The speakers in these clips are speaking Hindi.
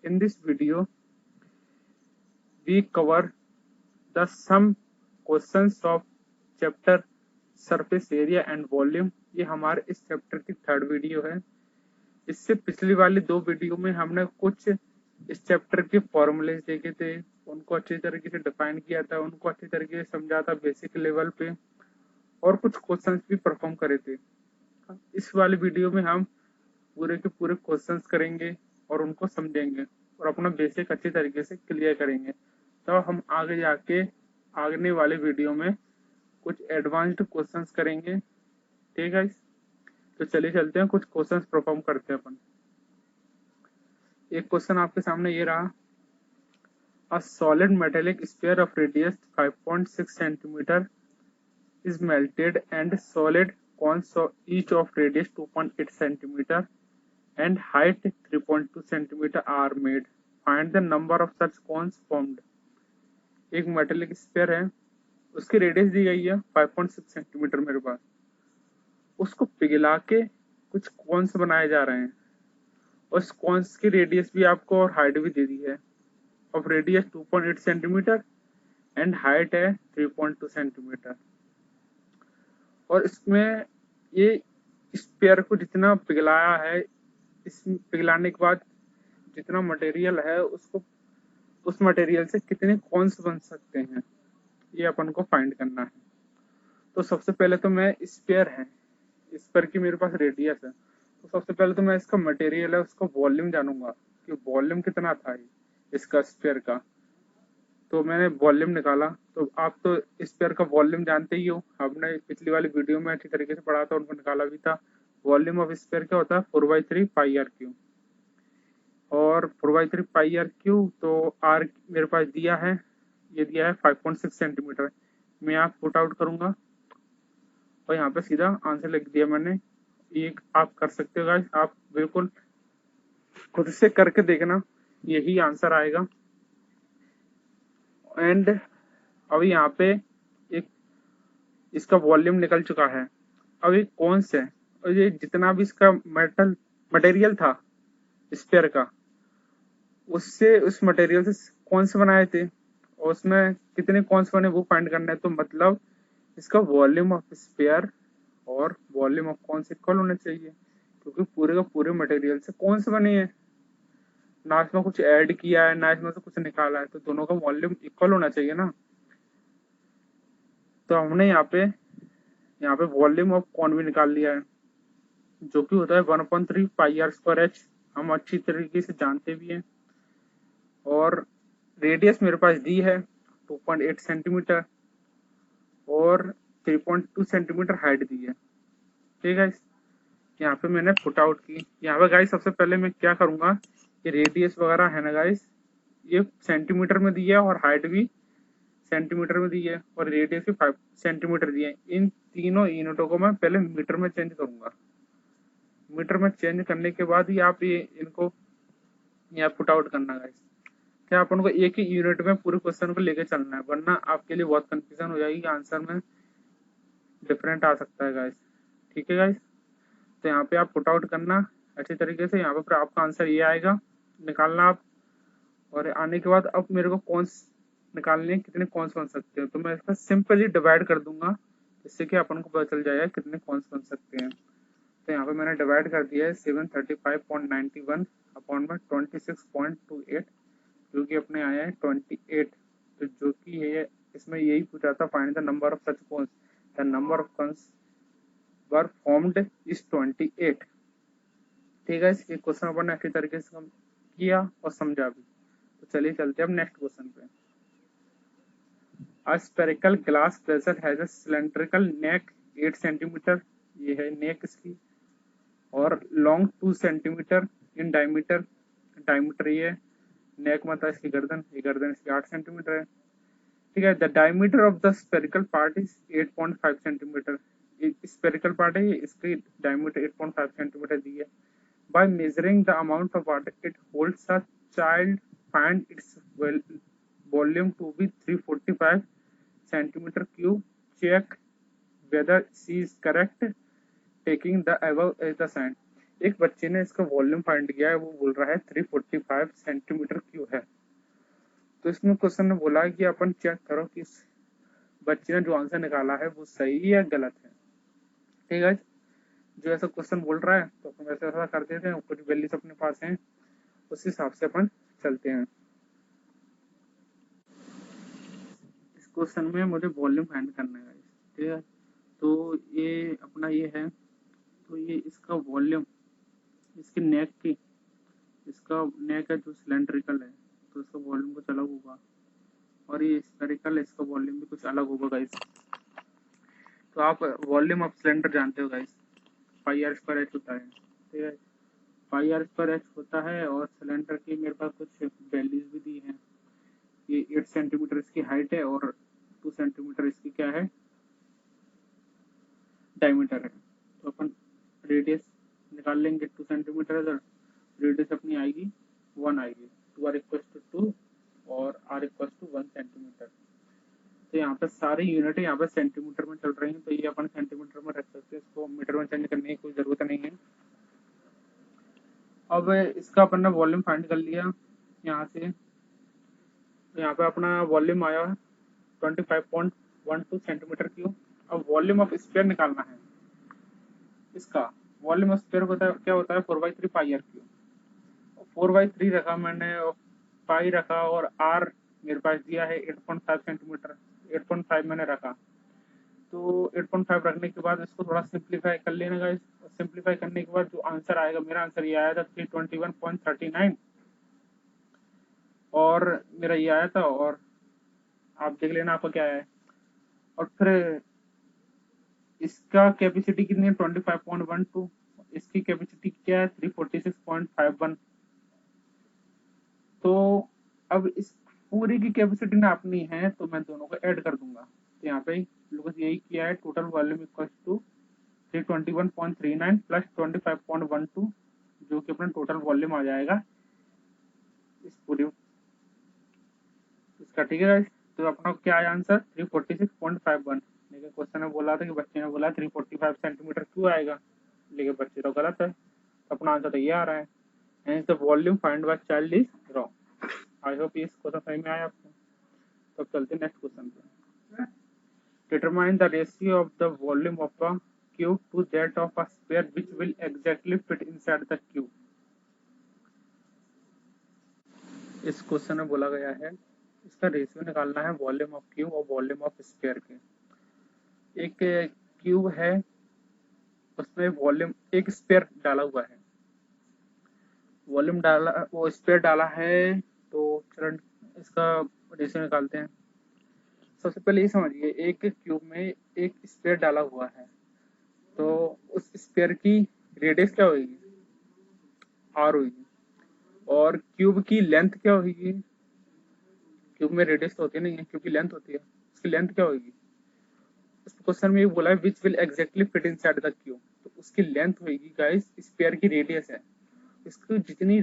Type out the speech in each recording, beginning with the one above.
In this video, we cover the some questions of chapter surface area and volume. ये हमारे इस चैप्टर की थर्ड वीडियो है। इससे पिछली वाली दो वीडियो में हमने कुछ इस चैप्टर के फॉर्मूलेज देखे थे, उनको अच्छी तरीके से डिफाइन किया था, उनको अच्छी तरीके से समझा था बेसिक लेवल पे, और कुछ क्वेश्चंस भी परफॉर्म करे थे। इस वाली वीडियो में हम पूरे के पूरे क्वेश्चंस करेंगे और उनको समझेंगे और अपना बेसिक अच्छी तरीके से क्लियर करेंगे। तो हम आगे जाके आगने वाले वीडियो में कुछ एडवांस्ड क्वेश्चंस करेंगे। ठीक है, तो चलिए चलते हैं, कुछ क्वेश्चंस परफॉर्म करते हैं अपन। एक क्वेश्चन आपके सामने ये रहा, a solid metallic sphere of radius 5.6 centimetre is melted and solid cones each of radius 2.8 centimeter and height 3.2 centimeter are made. Find the number of such cones formed. एक मेटेलिक स्फीयर है, उसकी रेडियस दी गई है 5.6 सेंटीमीटर मेरे पास। उसको पिघला के कुछ कॉन्स बनाए जा रहे हैं, उस कॉन्स की रेडियस भी आपको और हाइट भी दे दी है। Of radius 2.8 centimetre and height है 3.2 सेंटीमीटर। और इसमें ये स्फीयर को जितना पिघलाया है, इस पिघलाने के बाद जितना मटेरियल है उसको, उस मटेरियल से कितने कॉन्स बन सकते हैं, ये अपन को फाइंड करना है। तो सबसे पहले तो मैं स्फीयर है, स्फीयर की मेरे पास रेडियस है, तो सबसे पहले तो मैं इसका मटेरियल है उसका वॉल्यूम जानूंगा कि वॉल्यूम कितना था इसका स्फीयर का। तो मैंने वॉल्यूम निकाला। तो आप तो स्फीयर का वॉल्यूम जानते ही हो, आपने पिछली वाली वीडियो में अच्छी तरीके से पढ़ा था, उनको निकाला भी था। वॉल्यूम ऑफ स्फीयर क्या होता है, 4/3 पाई आर क्यू। और 4/3 पाई आर क्यू, तो आर मेरे पास दिया है, ये दिया है 5.6 सेंटीमीटर। मैं यहाँ पुट आउट करूंगा और यहाँ पे सीधा आंसर लिख दिया मैंने। ये आप कर सकते हो गाइस, आप बिल्कुल खुद से करके देखना, यही आंसर आएगा। एंड अभी यहाँ पे एक इसका वॉल्यूम निकल चुका है। अब ये कौन से, और ये जितना भी इसका मटेरियल था स्फीयर का, उससे उस मटेरियल से कौन से बनाए थे और उसमें कितने कौन बने वो फाइंड करना है। तो मतलब इसका वॉल्यूम ऑफ स्फीयर और वॉल्यूम ऑफ कौन इक्वल होने चाहिए, क्योंकि पूरे का पूरे मटेरियल से कौन से बने हैं, ना इसमें कुछ ऐड किया है ना इसमें से कुछ निकाला है, तो दोनों का वॉल्यूम इक्वल होना चाहिए ना। तो हमने यहाँ पे वॉल्यूम ऑफ कॉन भी निकाल लिया है, जो कि होता है 1/3 पाई आर स्क्वायर एच, हम अच्छी तरीके से जानते भी हैं। और रेडियस मेरे पास दी है 2.8 सेंटीमीटर और 3.2 सेंटीमीटर हाइट दी है। ठीक है, यहाँ पे मैंने पुट आउट की। यहाँ पे गाइस सबसे पहले मैं क्या करूंगा, ये रेडियस वगैरह है ना गाइस, ये सेंटीमीटर में दी है और हाइट भी सेंटीमीटर में दी है और रेडियस भी 5 सेंटीमीटर दी है। इन तीनों यूनिटों को मैं पहले मीटर में चेंज करूंगा। मीटर में चेंज करने के बाद ही आप ये इनको यहाँ पुट आउट करना गाइस। क्या अपन को एक ही यूनिट में पूरे क्वेश्चन को लेके चलना है, वरना आपके लिए बहुत कंफ्यूजन हो जाएगी, आंसर में डिफरेंट आ सकता है गाइस। ठीक है गाइस, तो यहाँ पे आप पुट आउट करना अच्छी तरीके से। यहाँ पे आपका आंसर ये आएगा, निकालना आप। और आने के बाद अब मेरे को कौन निकालने कितने कौन बन सकते हैं, तो मैं इसका सिंपली डिवाइड कर दूंगा, जिससे कि अपन को पता चल जाएगा कितने कौन बन सकते हैं। तो यहाँ पे मैंने डिवाइड कर दिया है 735.91 अपॉन में 26.28, जो कि अपने आया है 28। तो जो कि है इसमें यही पूछा था, find the number of such cons. The number of cons were formed is 28। ठीक है, ये क्वेश्चन अपन ने अच्छी तरीके से किया और समझा भी। तो चलिए चलते हैं अब नेक्स्ट क्वेश्चन पे। A spherical glass vessel has a cylindrical neck 8 centimetre, ये है नेक इसकी, और long 2 centimetre in diameter, diameter ये नेक मतलब इसकी गर्दन, ये गर्दन इसकी 8 सेंटीमीटर है। ठीक है, the diameter of the spherical part is 8.5 centimetre. Spherical part है, इसकी डायमीटर 8.5 सेंटीमीटर दी है। By measuring the amount of water it holds a child, find its volume to be 345 centimeter cube. Check whether she is correct, taking the above as the sign. एक बच्चे ने इसका वॉल्यूम फाइंड किया है, वो बोल रहा है 345 सेंटीमीटर क्यूब है। तो इसमें क्वेश्चन ने बोला है कि अपन चेक करो कि इस बच्चे ने जो आंसर निकाला है वो सही है या गलत है। ठीक है, जो ऐसा क्वेश्चन बोल रहा है तो अपन वैसे ऐसा कर देते हैं, कुछ वैल्यूज अपने पास हैं उस हिसाब से अपन चलते हैं। इस क्वेश्चन में मुझे वॉल्यूम फाइंड करना है। ठीक है, तो ये अपना ये है, तो ये इसका वॉल्यूम, इसकी नेक की, इसका नेक है जो सिलेंड्रिकल है तो इसका वॉल्यूम कुछ अलग होगा, और ये स्फेरिकल है इसका वॉल्यूम भी कुछ अलग होगा गाइस। तो आप वॉल्यूम ऑफ सिलेंडर जानते हो guys, pi R square H होता है। ठीक है, पाई आर स्क्वायर एच होता है, और सिलेंडर की मेरे पास कुछ वैल्यूज भी दी हैं। ये 8 सेंटीमीटर इसकी हाइट है और 2 सेंटीमीटर इसकी क्या है, डायमीटर है। तो अपन रेडियस निकाल लेंगे, 2 सेंटीमीटर है, रेडियस अपनी आएगी 1 आएगी, 2 आर इक्वल टू 2 और आर इक्वल टू 1 सेंटीमीटर। तो यहाँ पे सारी यूनिट यहाँ पे सेंटीमीटर में चल रही हैं, तो ये अपन सेंटीमीटर में रख सकते हैं, इसको मीटर में चेंज करने की कोई जरूरत नहीं है। अब इसका अपन ने वॉल्यूम फाइंड कर लिया यहाँ से, तो यहाँ पे अपना वॉल्यूम आया 25.12 सेंटीमीटर क्यूब। अब वॉल्यूम ऑफ स्फीयर निकालना है। इसका वॉल्यूम ऑफ स्फीयर क्या होता है 4/3 पाई आर क्यूब। 4/3 रखा मैंने, और पाई रखा, और आर मेरे पास दिया है 8.5 सेंटीमीटर, 8.5 मैंने रखा। तो 8.5 रखने के बाद इसको थोड़ा सिंप्लीफाई कर लेना गाइस। सिंप्लीफाई करने के बाद जो आंसर आएगा, मेरा आंसर ये आया था 321.39, और मेरा ये आया था, और आप देख लेना आपका क्या है। और फिर इसका कैपेसिटी कितनी है 25.12, इसकी कैपेसिटी क्या है 346.51। तो अब इस पूरी की कैपेसिटी ना अपनी है, तो मैं दोनों को ऐड कर दूंगा। तो यहाँ पे लोगों यही किया है, total volume equal to 321.39 plus 25.12, जो कि अपना टोटल वॉल्यूम आ जाएगा इस पूरी इसका। ठीक है गाइस, तो अपना क्या आया आंसर 346.51। लेकिन क्वेश्चन में बोला था कि बच्चे ने बोला 345 सेंटीमीटर क्यों आएगा, लेकिन बच्चे तो गलत है, तो अपना आंसर तो ये आ रहा है। Hence the volume find by child is wrong. I hope इस क्वेश्चन समझ में आया आपको। तो अब चलते हैं नेक्स्ट क्वेश्चन पे। Determine the ratio of the volume of a cube to that of a sphere which will exactly fit inside the cube. इस क्वेश्चन में बोला गया है इसका रेशियो निकालना है वॉल्यूम ऑफ क्यूब और वॉल्यूम ऑफ स्फीयर के। एक क्यूब है, उसमें वॉल्यूम, एक स्फीयर डाला हुआ है, वॉल्यूम डाला, वो स्फीयर डाला है। तो चरण इसका रेशियो निकालते हैं। सबसे पहले ये समझिए, एक क्यूब में एक स्फीयर डाला हुआ है, तो उस स्फीयर की रेडियस क्या होगी, आर होगी, और क्यूब की लेंथ क्या होगी, क्यूब में रेडियस तो होती नहीं है, क्यूब की लेंथ होती है, उसकी लेंथ क्या होगी। इस क्वेश्चन में ये बोला है which will exactly fit inside the cube, तो उसकी लेंथ होगी गाइस स्फीयर की रेडियस है, इसकी जितनी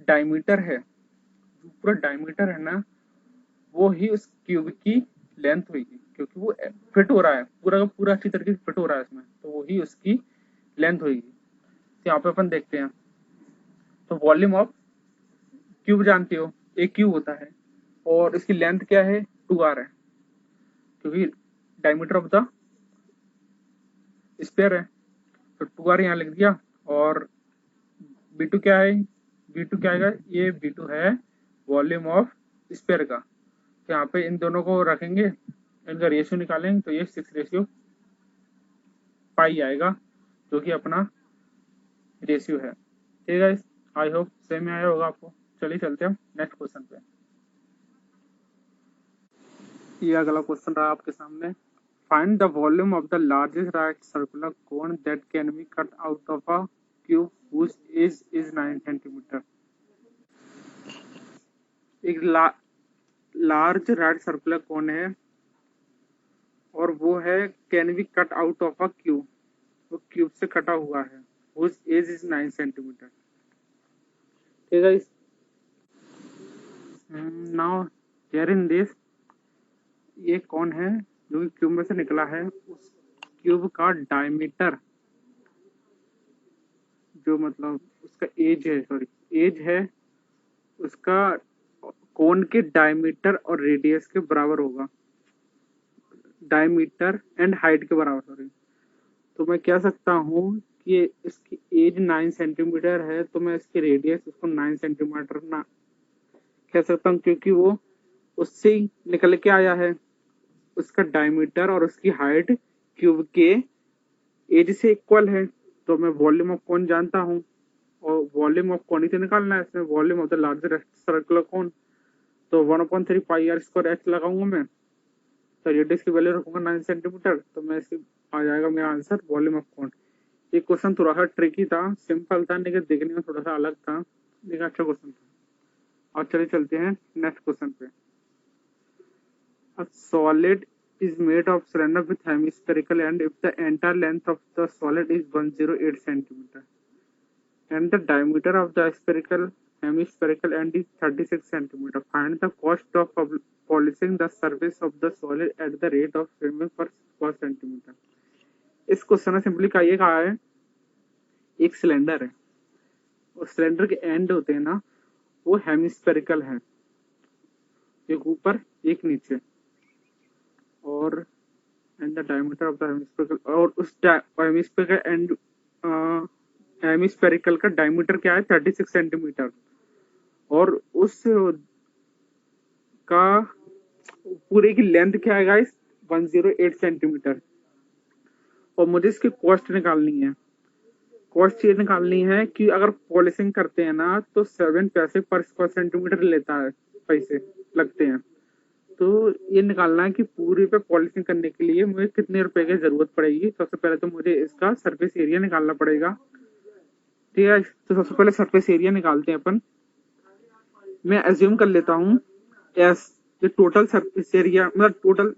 डायमीटर है, जो पूरा डायमीटर है ना, वो ही उस क्यूब की लेंथ होगी, क्योंकि वो फिट हो रहा है, पूरा का पूरा अच्छी तरीके से फिट हो रहा है इसमें, तो वही उसकी लेंथ होगी। तो यहाँ पे अपन देखते हैं, तो वॉल्यूम ऑफ क्यूब जानते हो, एक क्यूब होता है, और इसकी लेंथ क्या है 2r है, क्योंकि डायमीटर ऑफ द स्फीयर है, तो 2r यहाँ लिख दिया। और b2 क्या है, b2 क्या आएगा, ये b2 है वॉल्यूम ऑफ स्फीयर का। तो यहाँ पे इन दोनों को रखेंगे, इनका रेशियो निकालेंगे, तो ये 6/पाई आएगा, जो कि अपना रेशियो है। ठीक है, आई होप सेम में आया होगा आपको। चलिए चलते हैं नेक्स्ट क्वेश्चन पे। ये अगला क्वेश्चन रहा आपके सामने। Find the volume of the largest right circular cone that can be cut out of a cube which is 9 centimetre. एक लार्ज राइट सर्कुलर कोन है, और वो है can be cut out of a cube, वो क्यूब से कटा हुआ है, व्हिच इज 9 सेंटीमीटर। ठीक है, नाउ हियर इन दिस, ये कौन है जो कि क्यूब में से निकला है, उस क्यूब का डायमीटर जो मतलब उसका एज है, सॉरी एज है उसका कोन के डायमीटर और रेडियस के बराबर होगा, डायमीटर एंड हाइट के बराबर, सॉरी। तो मैं कह सकता हूँ कि इसकी एज 9 सेंटीमीटर है, तो मैं इसकी रेडियस उसको 9 सेंटीमीटर ना कह सकता हूँ, क्योंकि वो उससे ही निकल के आया है। उसका डायमीटर और उसकी हाइट क्यूब के एज से इक्वल है। तो मैं वॉल्यूम ऑफ कोन जानता हूँ, और वॉल्यूम ऑफ कोन ही तो निकालना है इसमें, volume of the larger circular cone. तो 1/3 पाई आर स्क्वायर एच लगाऊंगा मैं, तो रेडियस की वैल्यू रखूंगा 9 सेंटीमीटर, तो मैं इसकी आ जाएगा मेरा आंसर वॉल्यूम ऑफ कोन। ये क्वेश्चन थोड़ा सा ट्रिकी था, सिंपल था लेकिन देखने में थोड़ा सा अलग था, लेकिन अच्छा क्वेश्चन था। और चलिए चलते हैं नेक्स्ट क्वेश्चन पे। A solid is made of cylinder with hemispherical end if the entire length of the solid is 108 centimeter and the diameter of the hemispherical end is 36 centimeter. Find the cost of polishing the surface of the solid at the rate of mm per centimeter. इस क्वेश्चन में सिंपली का ये कहा है, एक सिलेंडर है और सिलेंडर के एंड होते हैं ना, वो हेमिस्फेरिकल है, एक ऊपर एक नीचे, और and the diameter of the hemispherical, और उस हेमिस्फेरिकल एंड हेमिस्फेरिकल का डायमीटर क्या है 36 सेंटीमीटर, और उस का पूरे की लेंथ क्या है गाइस 108 सेंटीमीटर। और मुझे इसकी कॉस्ट निकालनी है। कॉस्ट ये निकालनी है कि अगर पॉलिशिंग करते हैं ना तो 7 पैसे पर स्क्वायर सेंटीमीटर लेता है, पैसे लगते हैं। तो ये निकालना है कि पूरे पे पॉलिशिंग करने के लिए मुझे कितने रुपए की जरूरत पड़ेगी। सबसे पहले तो मुझे इसका सरफेस एरिया निकालना पड़ेगा, ठीक है। तो सबसे पहले सरफेस एरिया निकालते हैं अपन। मैं एज्यूम कर लेता हूँ एस, ये टोटल सरफेस एरिया मतलब टोटल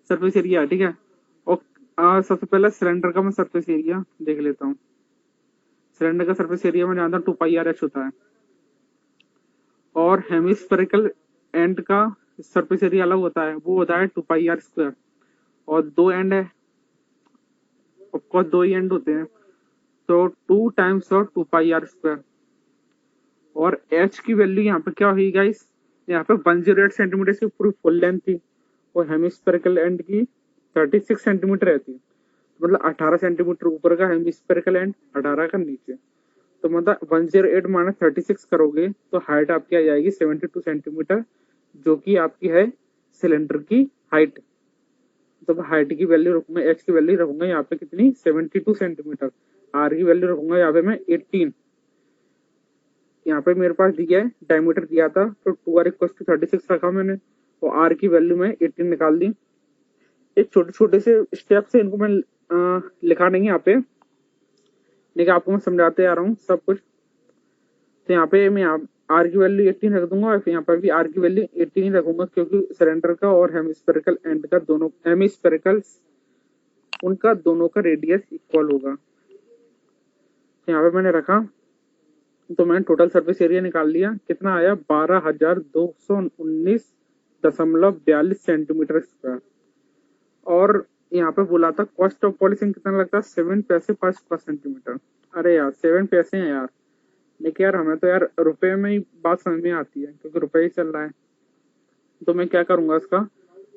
सरफेस एरिया है, ठीक है। और सबसे पहले सिलेंडर का मैं सरफेस एरिया देख लेता हूँ। सिलेंडर का सरफेस एरिया में जानता हूँ 2 पाई आर एच होता है, और हेमिस्फेरिकल एंड का सरफेस एरिया अलग होता है, वो होता है 2 पाई आर स्क्वायर। और दो एंड है, ऑफकोर्स 2 ही एंड होते हैं, तो 2 times of 2 pi R square. और एच की वैल्यू यहाँ पे क्या होगी गाइस, यहाँ पे 108 सेंटीमीटर की पूरी फुल लेंथ थी, और हेमिस्फेरिकल एंड की 36 सेंटीमीटर रहती है, मतलब 18 सेंटीमीटर ऊपर का हेमिस्फेरिकल एंड, 18 का नीचे। तो मतलब 108 माइनस 36 करोगे तो हाइट आपकी आ जाएगी 72 सेंटीमीटर, जो कि आपकी है सिलेंडर की हाइट। तो हाइट की वैल्यू रखूंगा, एच की वैल्यू रखूंगा यहाँ पे कितनी 72 सेंटीमीटर, आर की वैल्यू रखूंगा यहाँ पे मैं 18। यहाँ पे मेरे पास दिया है डायमीटर दिया था, तो 2r = 36 रखा मैंने, और आर की वैल्यू मैं 18 निकाल दी। ये छोटे छोटे से स्टेप से इनको मैं लिखा नहीं यहाँ पे, लेकिन आपको मैं समझाते आ रहा हूँ सब कुछ। तो यहाँ पे मैं आर की वैल्यू 18 रख दूंगा, और यहाँ पर भी आर की वैल्यू 18 ही रखूंगा, क्योंकि सिलेंडर का और हेमिस्फेरिकल एंड का दोनों हेमिस्फेरिकल उनका दोनों का रेडियस इक्वल होगा। तो यहाँ पे मैंने रखा, तो मैंने टोटल सरफेस एरिया निकाल लिया, कितना आया 12,219.42 सेंटीमीटर स्क्वायर। और यहाँ पे बोला था कॉस्ट ऑफ पॉलिशिंग कितना लगता है 7 पैसे पर स्क्वायर सेंटीमीटर। अरे यार 7 पैसे हैं यार, लेकिन यार हमें तो यार रुपए में ही बात समझ में आती है, क्योंकि रुपए ही चल रहा है। तो मैं क्या करूंगा इसका,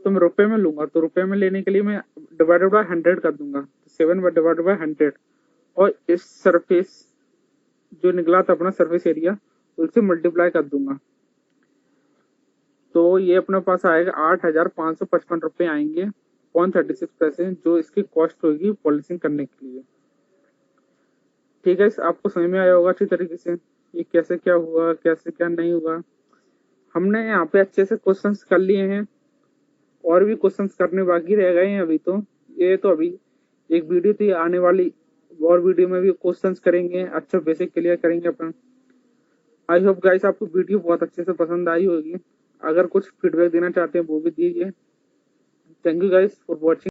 तो मैं रुपए में लूंगा, तो रुपए में लेने के लिए मैं डिवाइडेड बाय 100 कर दूंगा, 7 डिवाइडेड बाय 100, और इस सरफेस जो निकला था अपना सरफेस एरिया उससे मल्टीप्लाई कर दूंगा। तो ये अपने पास आएगा 8,555 रुपये आएंगे 36 पैसे, जो इसकी कॉस्ट होगी पॉलिशिंग करने के लिए। ठीक है, आपको समझ में आया होगा अच्छी तरीके से ये कैसे क्या हुआ, कैसे क्या नहीं हुआ। हमने यहाँ पे अच्छे से क्वेश्चंस कर लिए हैं, और भी क्वेश्चंस करने बाकी रह गए हैं अभी। तो ये तो अभी एक वीडियो थी, आने वाली और वीडियो में भी क्वेश्चंस करेंगे, अच्छा बेसिक क्लियर करेंगे अपन। आई होप गाइस आपको वीडियो बहुत अच्छे से पसंद आई होगी। अगर कुछ फीडबैक देना चाहते हैं वो भी दीजिए। Thank you guys for watching.